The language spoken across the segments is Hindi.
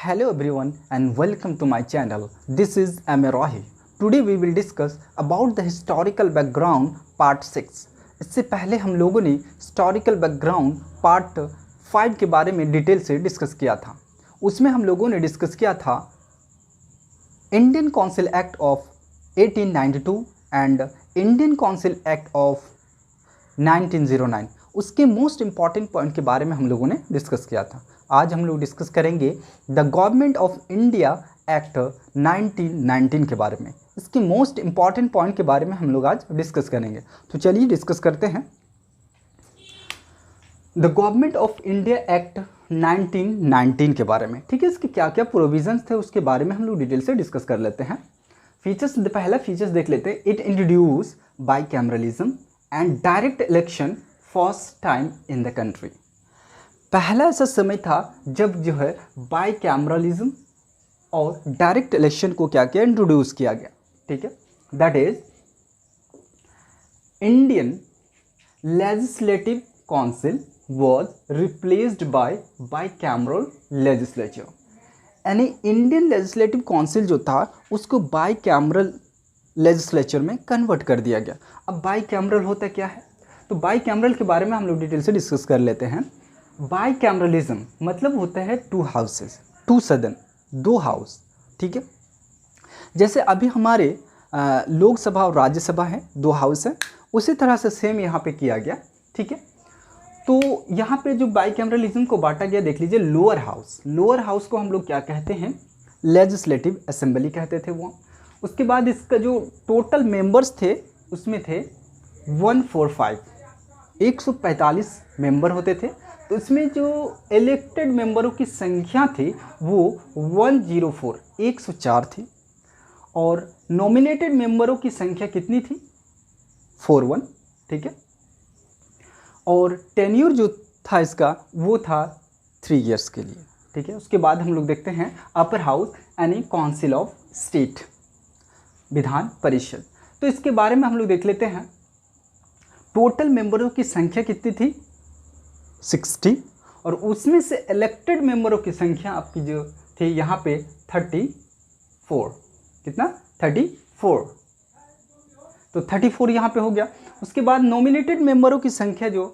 Hello everyone and welcome to my channel. This is M.A. Rahil. Today we will discuss about the historical background part 6. इससे पहले हम लोगों ने historical background part 5 के बारे में डिटेल से डिस्कस किया था. उसमें हम लोगों ने डिस्कस किया था Indian council act of 1892 and Indian council act of 1909. उसके मोस्ट इम्पॉर्टेंट पॉइंट के बारे में हम लोगों ने डिस्कस किया था. आज हम लोग डिस्कस करेंगे the government of India act 1919 के बारे में. इसके मोस्ट इम्पॉर्टेंट पॉइंट के बारे में हम लोग आज डिस्कस करेंगे. तो चलिए डिस्कस करते हैं. The government of India act 1919 के बारे में. ठीक है, इसके क्या क्या प्रोविजंस थे उसके बारे में हम लोग डिटेल से डिस्कस कर लेते हैं. फीचर्स, पहला फीचर्स देख लेते हैं. It introduce by cameralism and direct election first time in the country. पहला ऐसा समय था जब जो है बाई कैमरलिज्म और डायरेक्ट इलेक्शन को क्या किया, इंट्रोड्यूस किया गया. ठीक है, that is Indian legislative council was replaced by bicameral legislature. यानी इंडियन लेजिस्लेटिव काउंसिल जो था उसको बाईकैमरल लेजिस्लेचर में कन्वर्ट कर दिया गया. अब बाईकैमरल होता क्या है, तो बाईकैमरल के बारे में हम लोग डिटेल से डिस्कस कर लेते हैं. बाईकैमरलिज्म मतलब होता है टू हाउसेस, टू सदन, दो हाउस. ठीक है, जैसे अभी हमारे लोकसभा और राज्यसभा है, दो हाउस है, उसी तरह से सेम यहाँ पे किया गया. ठीक है, तो यहाँ पे जो बाईकैमरलिज्म को बांटा गया, देख लीजिए. लोअर हाउस, लोअर हाउस को हम लोग क्या कहते हैं, लेजिस्लेटिव असेंबली कहते थे वो. उसके बाद इसका जो टोटल मेंबर्स थे उसमें थे 145, 145 मेंबर होते थे. तो इसमें जो इलेक्टेड मेंबरों की संख्या थी वो 104, 104 थी. और नॉमिनेटेड मेंबरों की संख्या कितनी थी, 41. ठीक है, और टेन्योर जो था इसका वो था 3 इयर्स के लिए. ठीक है, उसके बाद हम लोग देखते हैं अपर हाउस यानी council of state, Vidhan Parishad. तो इसके बारे में हम लोग देख लेते हैं. टोटल मेंबरों की संख्या कितनी थी, 60. और उसमें से इलेक्टेड मेंबरों की संख्या आपकी जो थी यहाँ पे 34. कितना, 34. तो 34 यहाँ पे हो गया. उसके बाद नॉमिनेटेड मेंबरों की संख्या जो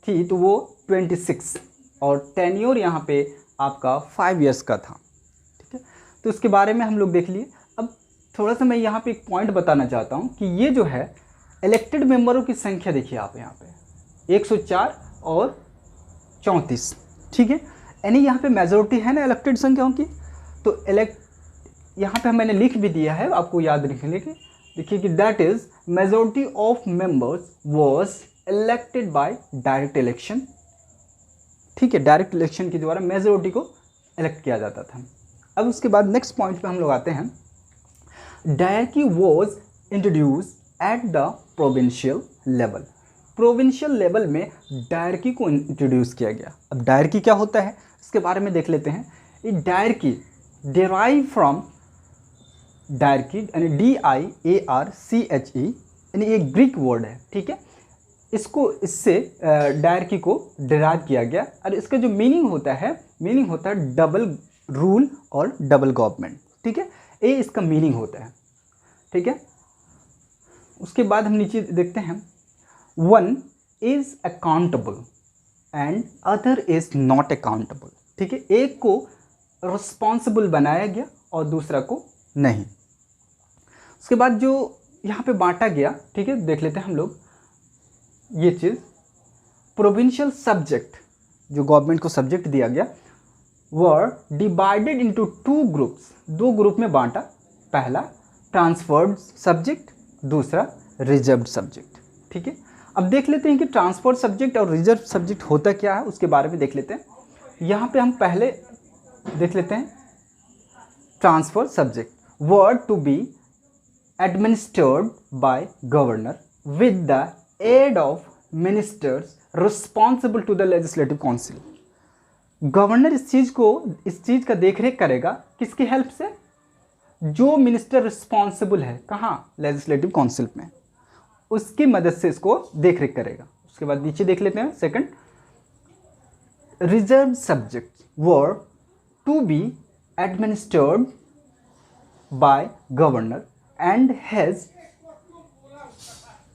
थी तो वो 26 और टेन्योर यहाँ पे आपका 5 इयर्स का था. ठीक है, तो इसके बारे में हम लोग देख लिए. अब थोड़ा सा मैं यहाँ पे एक पॉइंट बताना चाहता हूँ कि ये जो है इलेक्टेड मेंबरों की संख्या देखिए आप यहाँ पे 104 और 34. ठीक है, यानी यहाँ पे मेजोरिटी है ना इलेक्टेड संख्याओं की. तो यहाँ पे मैंने लिख भी दिया है, आपको याद रखने के. देखिए कि that is majority of members was elected by direct election. ठीक है, डायरेक्ट इलेक्शन के द्वारा मेजोरिटी को इलेक्ट किया जाता था. अब उसके बाद नेक्स्ट पॉइंट पे हम लोग आते हैं. Dyarchy was introduce at the provincial level. Provincial level में डायरकी को इंट्रोड्यूस किया गया. अब डायरकी क्या होता है इसके बारे में देख लेते हैं. ये डायरकी डिराइव फ्रॉम डायरकी यानी DIARCHE, यानी एक ग्रीक वर्ड है. ठीक है, इससे डायरकी को डिराइव किया गया. और इसका जो मीनिंग होता है डबल रूल और डबल गवर्नमेंट. ठीक है, ये इसका मीनिंग होता है. ठीक है, उसके बाद हम नीचे देखते हैं. One is accountable and other is not accountable. ठीक है, एक को रिस्पॉन्सिबल बनाया गया और दूसरा को नहीं. उसके बाद जो यहाँ पे बांटा गया, ठीक है, देख लेते हैं हम लोग ये चीज़. प्रोविंशियल सब्जेक्ट जो गवर्नमेंट को सब्जेक्ट दिया गया were divided into 2 groups. 2 group में बांटा. पहला ट्रांसफर्ड सब्जेक्ट, दूसरा रिजर्व्ड सब्जेक्ट. ठीक है, अब देख लेते हैं कि ट्रांसफर्ड सब्जेक्ट और रिजर्व सब्जेक्ट होता क्या है उसके बारे में देख लेते हैं. यहाँ पे हम पहले देख लेते हैं. Transfer subject were to be administered by governor with the aid of ministers responsible to the legislative council. Governor इस चीज़ का देखरेख करेगा किसकी हेल्प से, जो मिनिस्टर रिस्पॉन्सिबल है कहाँ, लेजिस्लेटिव काउंसिल में, उसकी मदद से इसको देखरेख करेगा. उसके बाद नीचे देख लेते हैं. Second, reserve subject were to be administered by governor and has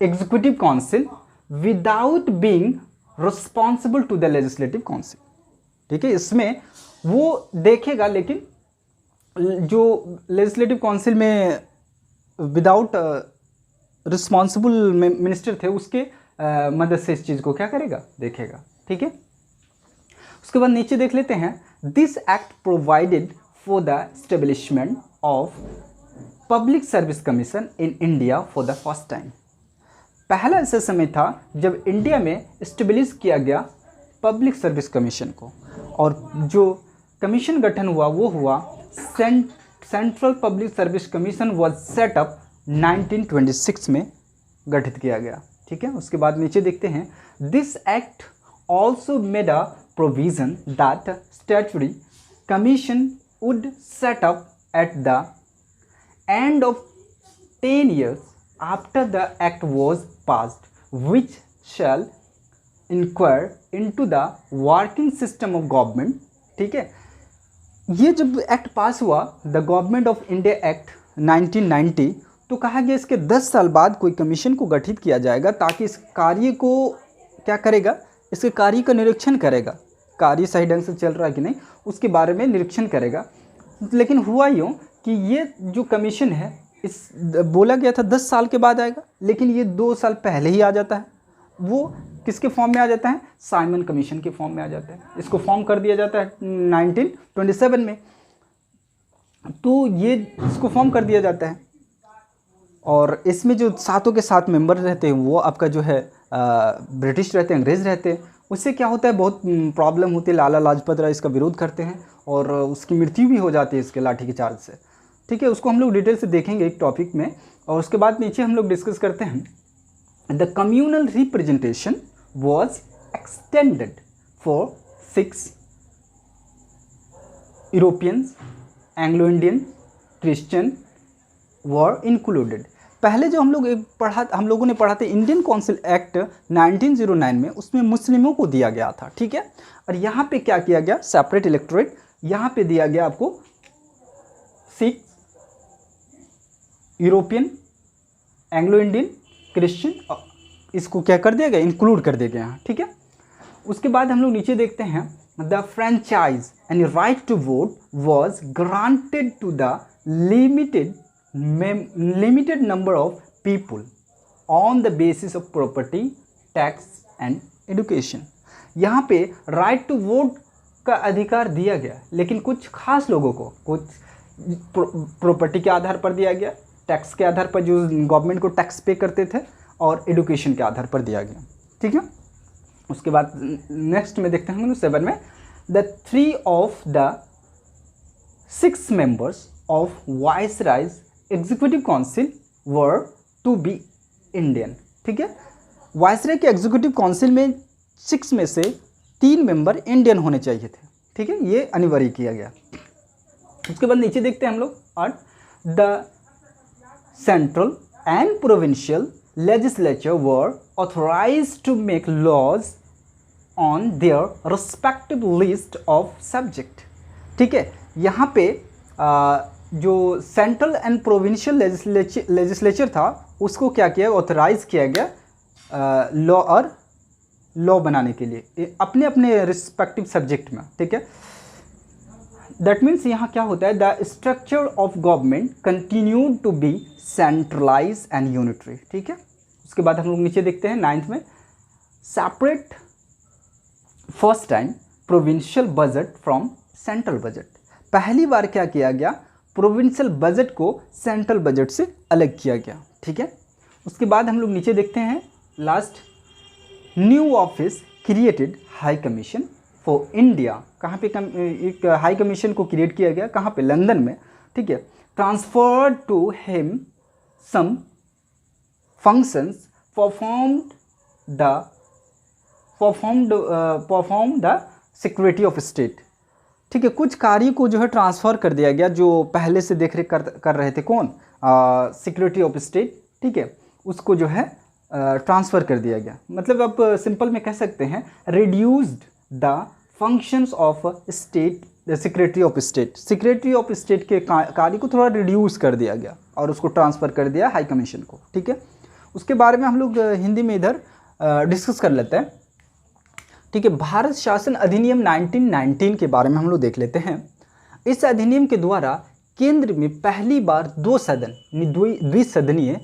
executive council without being responsible to the legislative council। ठीक है, इसमें वो देखेगा लेकिन जो लेजिस्लेटिव काउंसिल में विदाउट रिस्पॉन्सिबल मिनिस्टर थे उसके मदद से इस चीज़ को क्या करेगा, देखेगा। ठीक है, उसके बाद नीचे देख लेते हैं, this act provided for the establishment of public service commission in India for the first time. पहला ऐसा समय था जब इंडिया में इस्टेब्लिश किया गया पब्लिक सर्विस कमीशन को, और जो कमीशन गठन हुआ वो हुआ central public service commission was set up 1926 में गठित किया गया। ठीक है, उसके बाद नीचे देखते हैं, this act also made a provision that statutory commission would set up at the end of 10 years after the act was passed, which shall inquire into the working system of government। ठीक है, ये जब एक्ट पास हुआ, the government of India act 1990, तो कहा गया इसके 10 साल बाद कोई कमीशन को गठित किया जाएगा ताकि इस कार्य को क्या करेगा, इसके कार्य का निरीक्षण करेगा, कार्य सही ढंग से चल रहा है कि नहीं उसके बारे में निरीक्षण करेगा। लेकिन हुआ यूँ कि ये जो कमीशन है इस बोला गया था 10 साल के बाद आएगा, लेकिन ये 2 साल पहले ही आ जाता है। वो किसके फॉर्म में आ जाता है, साइमन कमीशन के फॉर्म में आ जाता है। इसको फॉर्म कर दिया जाता है 1927 में, तो ये इसको फॉर्म कर दिया जाता है, और इसमें जो सातों के सात मेंबर रहते हैं वो आपका जो है ब्रिटिश रहते हैं, अंग्रेज़ रहते हैं। उससे क्या होता है, बहुत प्रॉब्लम होती है। लाला लाजपत राय इसका विरोध करते हैं और उसकी मृत्यु भी हो जाती है इसके लाठी के चार्ज से। ठीक है, उसको हम लोग डिटेल से देखेंगे एक टॉपिक में। और उसके बाद नीचे हम लोग डिस्कस करते हैं, the communal representation was extended for 6 Europeans, Anglo-Indian, Christian were included। पहले जो हम लोगों ने पढ़ा था इंडियन काउंसिल एक्ट 1909 में, उसमें मुस्लिमों को दिया गया था। ठीक है, और यहाँ पे क्या किया गया, सेपरेट इलेक्टोरेट यहाँ पे दिया गया आपको 6 यूरोपियन, एंग्लो इंडियन, क्रिश्चियन, इसको क्या कर दिया गया, इंक्लूड कर दिया गया। ठीक है, उसके बाद हम लोग नीचे देखते हैं, the franchise and right to vote was granted to the limited number of people on the basis of property, tax and education. यहाँ पे राइट टू वोट का अधिकार दिया गया, लेकिन कुछ खास लोगों को, कुछ प्रॉपर्टी के आधार पर दिया गया, टैक्स के आधार पर जो गवर्नमेंट को टैक्स पे करते थे, और एजुकेशन के आधार पर दिया गया। ठीक है, उसके बाद नेक्स्ट में देखते हैं 7 में, the 3 of the 6 members of viceroy's executive council were to be Indian. ठीक है, वाइसराय के एग्जीक्यूटिव काउंसिल में 6 में से 3 मेंबर इंडियन होने चाहिए थे। ठीक है, ये अनिवार्य किया गया। उसके बाद नीचे देखते हैं हम लोग, 8, the central and provincial legislature were authorized to make laws on their respective list of subject। ठीक है, यहाँ पे जो सेंट्रल एंड प्रोविंशियल लेजिस्लेचर था उसको क्या किया, ऑथराइज किया गया लॉ बनाने के लिए अपने अपने रिस्पेक्टिव सब्जेक्ट में। ठीक है, दैट मीन्स यहाँ क्या होता है, the structure of government continued to be centralize and unitary. ठीक है, उसके बाद हम लोग नीचे देखते हैं 9th में, separate first time provincial budget from central budget. पहली बार क्या किया गया, प्रोविंशियल बजट को सेंट्रल बजट से अलग किया गया। ठीक है, उसके बाद हम लोग नीचे देखते हैं last, new office created high commission for India. कहाँ पे एक हाई कमीशन को क्रिएट किया गया, कहाँ पे, लंदन में। ठीक है, transferred to him some functions performed the secretary of state। ठीक है, कुछ कार्य को जो है ट्रांसफ़र कर दिया गया, जो पहले से देख रेख कर रहे थे कौन, सेक्रेटरी ऑफ स्टेट। ठीक है, उसको जो है ट्रांसफ़र कर दिया गया। मतलब आप सिंपल में कह सकते हैं, reduced the functions of state secretary of state के कार्य को थोड़ा रिड्यूस कर दिया गया और उसको ट्रांसफ़र कर दिया हाई कमीशन को। ठीक है, उसके बारे में हम लोग हिंदी में इधर डिस्कस कर लेते हैं। ठीक है, भारत शासन अधिनियम 1919 के बारे में हम लोग देख लेते हैं। इस अधिनियम के द्वारा केंद्र में पहली बार द्विसदनीय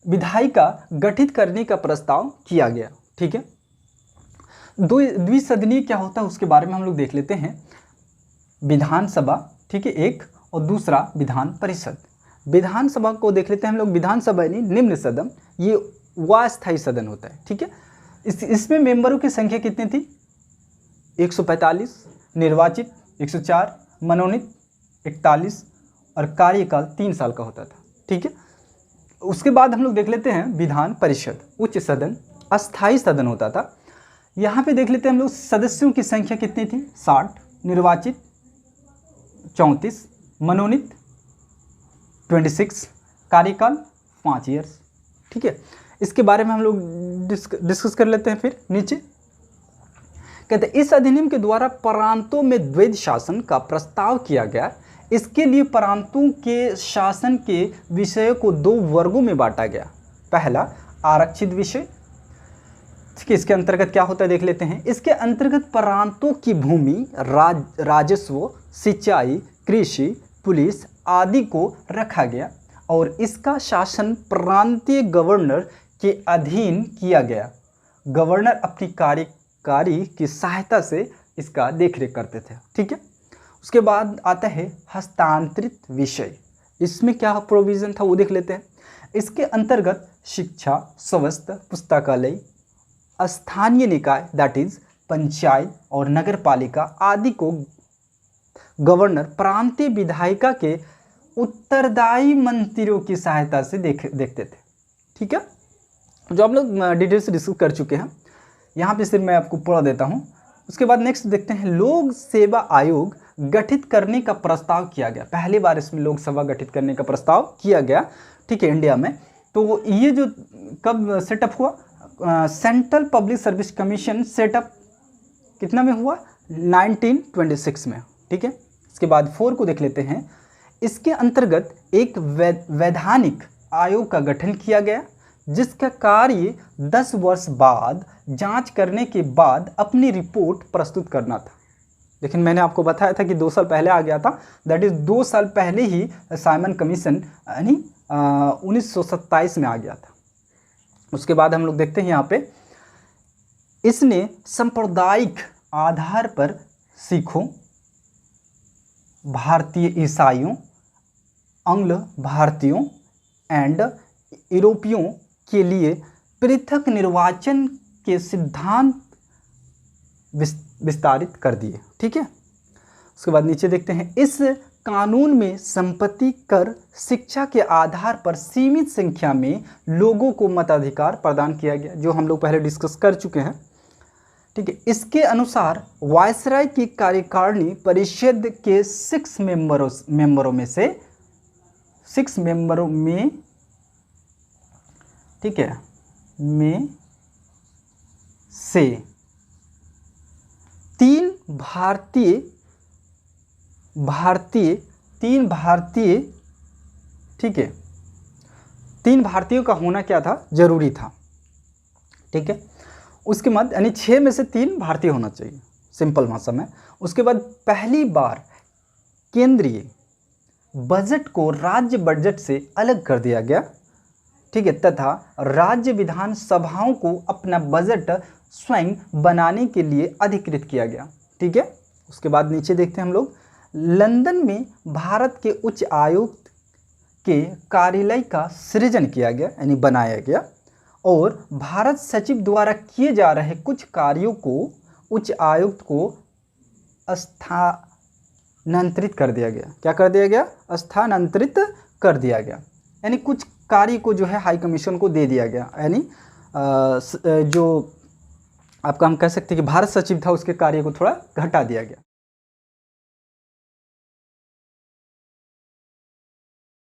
विधायिका गठित करने का प्रस्ताव किया गया। ठीक है, द्विसदनीय क्या होता है उसके बारे में हम लोग देख लेते हैं। विधानसभा, ठीक है, एक, और दूसरा विधान परिषद। विधानसभा को देख लेते हैं हम लोग। विधानसभा यानी निम्न सदन, ये अस्थायी सदन होता है। ठीक है, इसमें मेंबरों की संख्या कितनी थी? 145, निर्वाचित 104, मनोनीत 41 और कार्यकाल 3 साल का होता था। ठीक है, उसके बाद हम लोग देख लेते हैं विधान परिषद, उच्च सदन, अस्थायी सदन होता था। यहाँ पे देख लेते हैं हम लोग सदस्यों की संख्या कितनी थी? 60, निर्वाचित 34, मनोनीत 26, कार्यकाल 5 ईयर्स। ठीक है, इसके बारे में हम लोग डिस्कस कर लेते हैं। फिर नीचे कहते हैं इस अधिनियम के द्वारा प्रांतों में द्वैध शासन का प्रस्ताव किया गया। इसके लिए प्रांतों के शासन के विषयों को 2 वर्गों में बांटा गया। पहला आरक्षित विषय, इसके अंतर्गत क्या होता है देख लेते हैं। इसके अंतर्गत प्रांतों की भूमि, राजस्व, सिंचाई, कृषि, पुलिस आदि को रखा गया और इसका शासन प्रांतीय गवर्नर के अधीन किया गया। गवर्नर अपनी कार्यकारी की सहायता से इसका देखरेख करते थे। ठीक है, उसके बाद आता है हस्तांतरित विषय। इसमें क्या प्रोविज़न था वो देख लेते हैं। इसके अंतर्गत शिक्षा, स्वास्थ्य, पुस्तकालय, स्थानीय निकाय दैट इज पंचायत और नगर पालिका आदि को गवर्नर प्रांतीय विधायिका के उत्तरदायी मंत्रियों की सहायता से देखते थे। ठीक है, जो हम लोग डिटेल से डिस्कस कर चुके हैं, यहाँ पे सिर्फ मैं आपको पढ़ा देता हूँ। उसके बाद नेक्स्ट देखते हैं लोक सेवा आयोग गठित करने का प्रस्ताव किया गया। पहली बार इसमें लोक सेवा गठित करने का प्रस्ताव किया गया। ठीक है, इंडिया में। तो ये जो कब सेटअप हुआ? Central public service commission setup कितना में हुआ? 1926 में। ठीक है, इसके बाद 4 को देख लेते हैं। इसके अंतर्गत एक वैधानिक आयोग का गठन किया गया जिसका कार्य 10 वर्ष बाद जांच करने के बाद अपनी रिपोर्ट प्रस्तुत करना था। लेकिन मैंने आपको बताया था कि 2 साल पहले आ गया था, दैट इज़ 2 साल पहले ही साइमन कमीशन यानी 1927 में आ गया था। उसके बाद हम लोग देखते हैं यहाँ पे इसने सांप्रदायिक आधार पर सिखों, भारतीय ईसाइयों, आंग्ल भारतीयों एंड यूरोपियों के लिए पृथक निर्वाचन के सिद्धांत विस्तारित कर दिए। ठीक है, उसके बाद नीचे देखते हैं इस कानून में संपत्ति कर, शिक्षा के आधार पर सीमित संख्या में लोगों को मताधिकार प्रदान किया गया, जो हम लोग पहले डिस्कस कर चुके हैं। ठीक है, इसके अनुसार वायसराय की कार्यकारिणी परिषद के 6 मेंबरों में से 6 मेंबरों में, ठीक है, में से 3 भारतीय, ठीक है, 3 भारतीयों का होना क्या था? जरूरी था। ठीक है, उसके बाद यानी 6 में से 3 भारतीय होना चाहिए, सिंपल भाषा में। उसके बाद पहली बार केंद्रीय बजट को राज्य बजट से अलग कर दिया गया। ठीक है, तथा राज्य विधानसभाओं को अपना बजट स्वयं बनाने के लिए अधिकृत किया गया। ठीक है, उसके बाद नीचे देखते हैं हम लोग लंदन में भारत के उच्च आयुक्त के कार्यालय का सृजन किया गया यानी बनाया गया और भारत सचिव द्वारा किए जा रहे कुछ कार्यों को उच्च आयुक्त को स्थानांतरित कर दिया गया। क्या कर दिया गया? स्थानांतरित कर दिया गया, यानी कुछ कार्य को जो है हाई कमीशन को दे दिया गया। यानी जो आपका हम कह सकते हैं कि भारत सचिव था उसके कार्य को थोड़ा घटा दिया गया।